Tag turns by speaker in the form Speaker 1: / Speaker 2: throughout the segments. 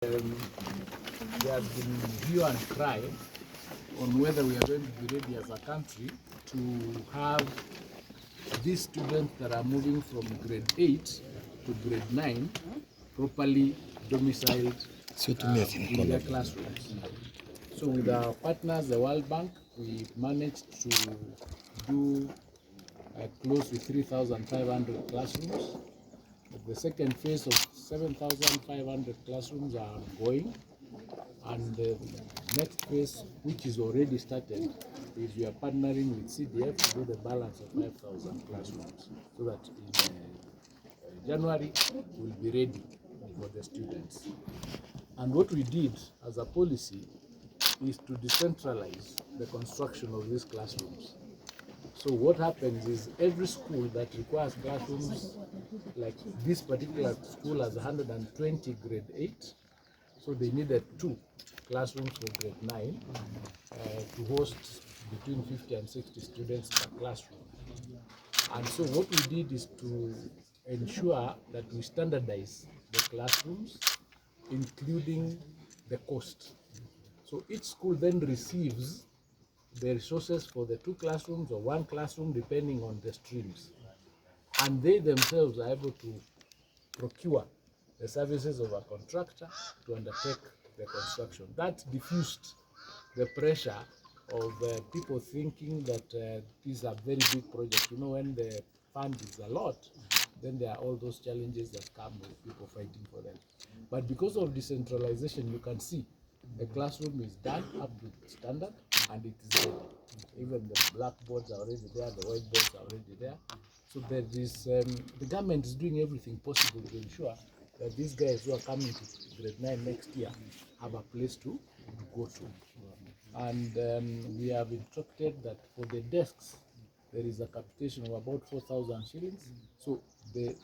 Speaker 1: There has been hue and cry on whether we are going to be ready as a country to have these students that are moving from grade 8 to grade 9 properly domiciled in their classrooms. So with our partners, the World Bank, we managed to do close to 3,500 classrooms. The second phase of 7,500 classrooms are ongoing, and the next phase, which is already started, is we are partnering with CDF to do the balance of 5,000 classrooms, so that in January we'll be ready for the students. And what we did as a policy is to decentralize the construction of these classrooms. So what happens is every school that requires classrooms, like this particular school has 120 grade 8, so they needed 2 classrooms for grade 9 to host between 50 and 60 students per classroom. And so what we did is to ensure that we standardize the classrooms, including the cost. So each school then receives the resources for the 2 classrooms or 1 classroom, depending on the streams. And they themselves are able to procure the services of a contractor to undertake the construction. That diffused the pressure of people thinking that these are very big projects. You know, when the fund is a lot, then there are all those challenges that come with people fighting for them. But because of decentralization, you can see the classroom is done up to standard and it is ready. Even the blackboards are already there, the whiteboards are already there. So there is, the government is doing everything possible to ensure that these guys who are coming to grade 9 next year have a place to go to. And we have instructed that for the desks, there is a capitation of about 4,000 shillings. So the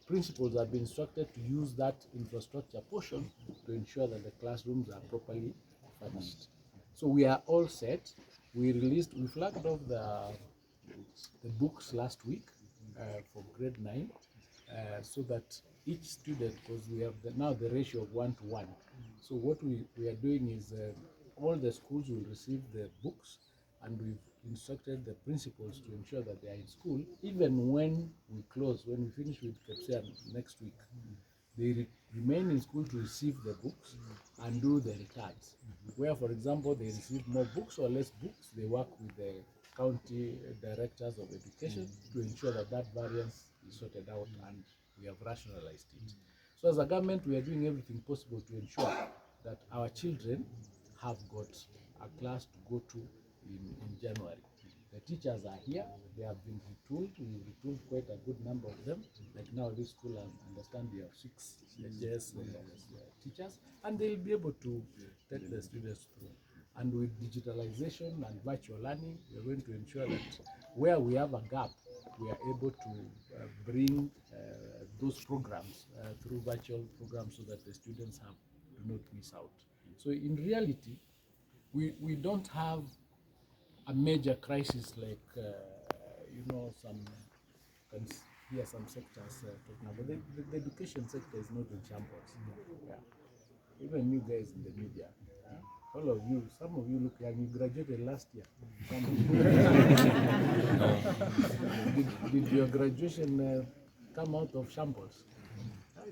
Speaker 1: principals have been instructed to use that infrastructure portion to ensure that the classrooms are properly furnished. So we are all set. We flagged off the books last week for grade 9, so that each student, because we have now the ratio of 1 to 1. So what we are doing is all the schools will receive the books, and we've instructed the principals to ensure that they are in school, even when we close, when we finish with KEPSEA next week. They remain in school to receive the books and do the returns. Where, for example, they receive more books or less books, they work with the county directors of education to ensure that that variance is sorted out, and we have rationalized it. So as a government, we are doing everything possible to ensure that our children have got a class to go to in January. The teachers are here, they have been retooled. We retooled quite a good number of them. Like now, this school, I understand we have 6 teachers, and they'll be able to take the students through. And with digitalization and virtual learning, we are going to ensure that where we have a gap, we are able to bring those programs through virtual programs so that the students do not miss out. So in reality, we don't have a major crisis like some can hear some sectors talking about. The education sector is not in shambles. Yeah. Even you guys in the media, all of you, some of you look young. You graduated last year. Did your graduation come out of shambles?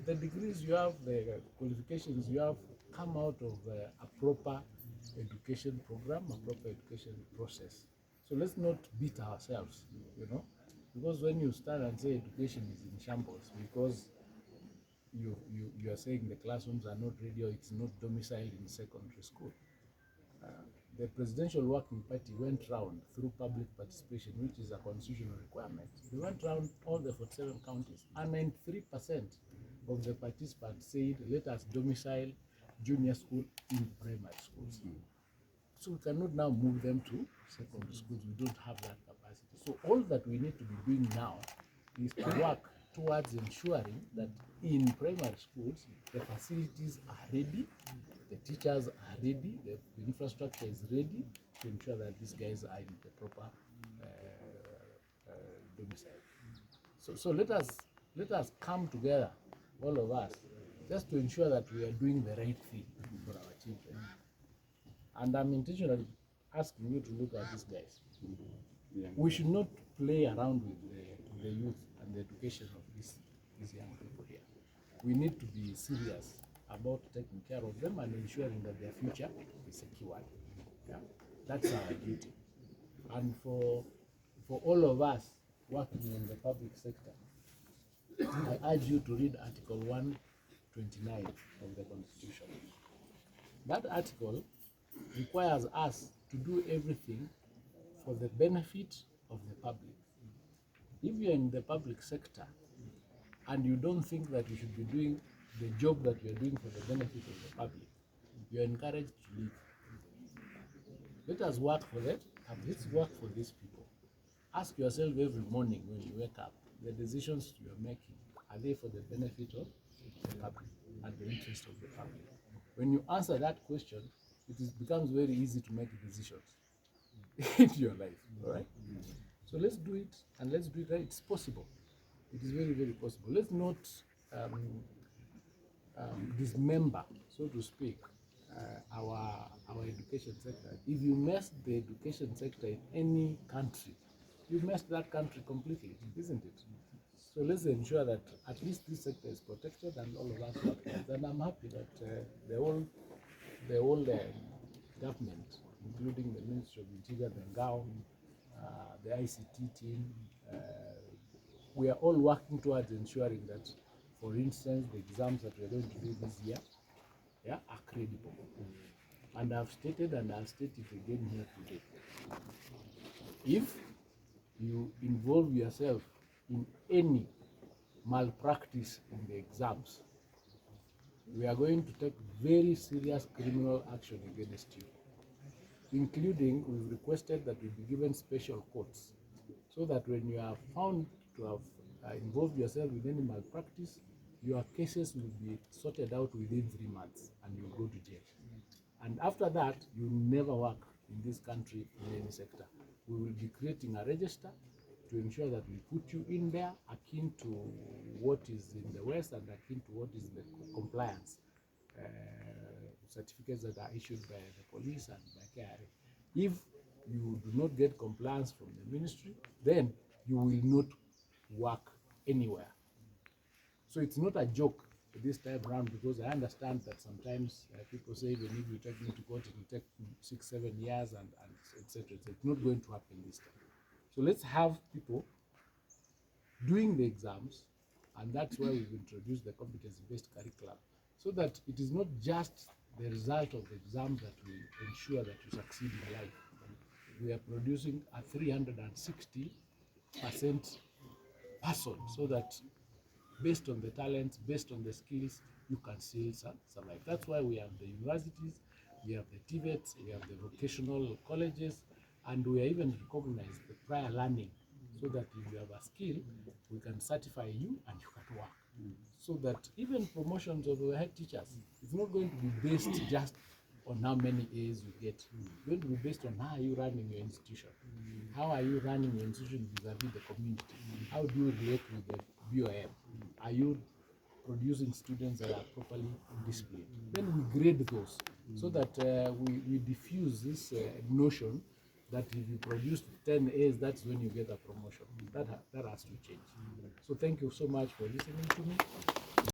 Speaker 1: The degrees you have, the qualifications you have, come out of a proper education program, a proper education process. So let's not beat ourselves, because when you stand and say education is in shambles because you are saying the classrooms are not ready or it's not domiciled in secondary school. The Presidential Working Party went round through public participation, which is a constitutional requirement. They went round all the 47 counties, and 93% of the participants said, let us domicile junior school in primary schools. So we cannot now move them to secondary schools. We don't have that capacity. So all that we need to be doing now is to work towards ensuring that in primary schools, the facilities are ready, the teachers are ready, the infrastructure is ready to ensure that these guys are in the proper domicile. So let us come together, all of us, just to ensure that we are doing the right thing for our children. And I'm intentionally asking you to look at these guys. We should not play around with the youth and the education of these young people here. We need to be serious about taking care of them and ensuring that their future is secured. Yeah? That's our duty. And for all of us working in the public sector, I urge you to read Article 129 of the Constitution. That article requires us to do everything for the benefit of the public. If you're in the public sector and you don't think that you should be doing the job that you're doing for the benefit of the public, you're encouraged to leave. Let us work for that, and let's work for these people. Ask yourself every morning when you wake up, the decisions you're making, are they for the benefit of the public and the interest of the public? When you answer that question, becomes very easy to make decisions in your life, all right? So let's do it, and let's do it right. It's possible. It is very, very possible. Let's not dismember, so to speak, our education sector. If you mess the education sector in any country, you mess that country completely, isn't it? So let's ensure that at least this sector is protected and all of us work together. And I'm happy that the whole government, including the Ministry of Interior, the GAO, the ICT team, we are all working towards ensuring that, for instance, the exams that we're going to do this year, yeah, are credible. And I've stated, and I'll state it again here today, if you involve yourself in any malpractice in the exams, we are going to take very serious criminal action against you, including we've requested that we be given special courts, so that when you are found to have involved yourself in any malpractice, your cases will be sorted out within 3 months and you'll go to jail. And after that, you never work in this country in any sector. We will be creating a register to ensure that we put you in there, akin to what is in the West and akin to what is the compliance certificates that are issued by the police and by KRA. If you do not get compliance from the ministry, then you will not work anywhere. So it's not a joke this time around, because I understand that sometimes people say, even if you take me to court, it will take 6-7 years and etc. It's not going to happen this time. So let's have people doing the exams, and that's why we've introduced the competency-based curriculum, so that it is not just the result of the exam that will ensure that you succeed in life. We are producing a 360% person, so that based on the talents, based on the skills, you can still survive. That's why we have the universities, we have the TVETs, we have the vocational colleges, and we are even recognized the prior learning, so that if you have a skill, we can certify you and you can work. So that even promotions of the head teachers, it's not going to be based just on how many A's you get. It's going to be based on how are you running your institution. How are you running your institution vis-a-vis the community? How do you relate with the BOM? Are you producing students that are properly disciplined? Then we grade those, so that we diffuse this notion that if you produce 10 A's, that's when you get a promotion. That has to change. So thank you so much for listening to me.